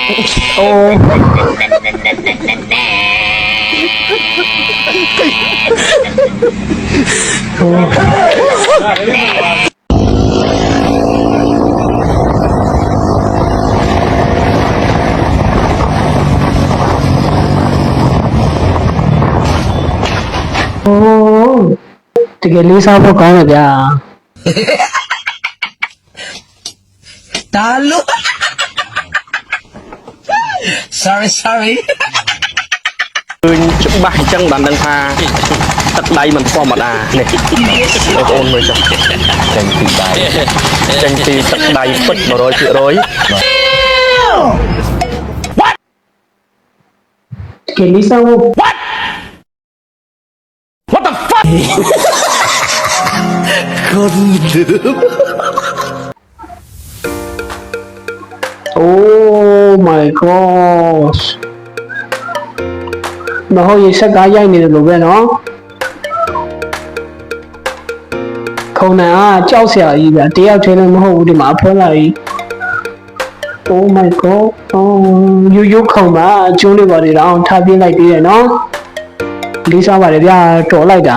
โอ้โอ้တကယ်လေးစားဖို့ကောင်းတယ်ဗျာတာလို့ sorry ច្បាស់អញ្ចឹងបានដឹងថាទឹកដៃមិនធម្មតានេះបងប្អូនមើលចុះចេញពីដៃចេញពីទឹកដៃពិត 100% What គេលីសាវ What the fuck คนดื้อ Oh my gosh မဟုတ်ရင်စက်ကားရိုက်နေတယ်လို့ပဲနော်ခုံနံကကြောက်စရာကြီးဗျာတယောက်ချင်းလည်းမဟုတ်ဘူးဒီမှာအဖွင့်လာကြီး Oh my god ယူခုံမှာကျိုးလေးပါတွေတော့ထားပြလိုက်သေးတယ်နော်လေးစားပါတယ်ဗျာတော်လိုက်တာ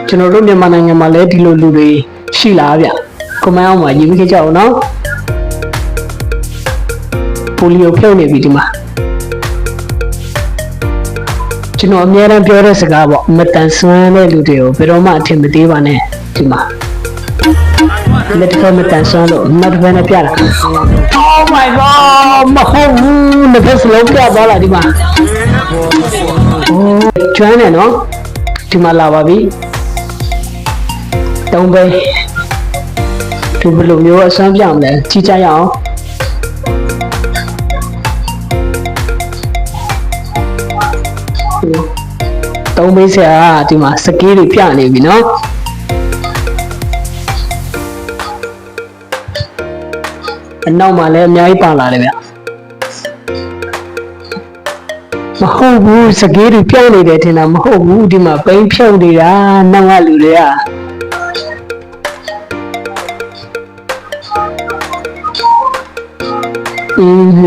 ကျွန်တော်တို့မြန်မာနိုင်ငံမှာလည်းဒီလိုလူတွေရှိလားဗျကွန်မန့်အောင်မှာရေးပြီးကြအောင်နော်ပိုလီယိုဖြုတ်နေပြီဒီမှာကျွန်တော်အများအားပြောတဲ့စကားပေါ့မတန်ဆွမ်းတဲ့လူတွေကိုဘယ်တော့မှအထင်မသေးပါနဲ့ဒီမှာလက်ထပ်မတန်ဆွမ်းလို့မတ်ဘဲနဲ့ပြတာ Oh my god မဟုတ်ဘူးနှစ်ဖက်စလုံးပြသွားလာဒီမှာကျွမ်းတယ်နော်ဒီမှာလာပါပြီတုံးပဲဒီဘယ်လိုမျိုးအစွမ်းပြမလဲကြည့်ကြရအောင်တုံးပေးဆရာဒီမှာစကေးတွေပြနေပြီနော်အနောက်မှာလည်းအများကြီးပါလာတယ်ဗျမဟုတ်ဘူးစကေးတွေပြနေတယ်ထင်တာမဟုတ်ဘူးဒီမှာပိန်းဖြုတ်နေတာနောက်ကလူတွေက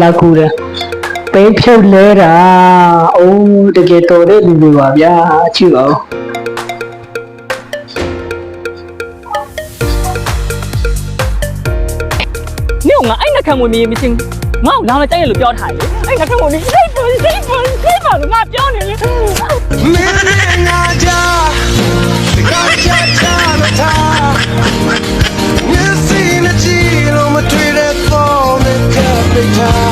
လာကူတယ်ပိန်းဖြုတ်လဲတာအိုးတကယ်တော်တဲ့လူတွေပါဗျာကြည့်ပါဦး你我哎，那看我咪清，我然后再一路标台，哎，那看我咪谁把都骂标呢？没人拿家，刚下家了他，你心的肌肉没推得动，没可被他。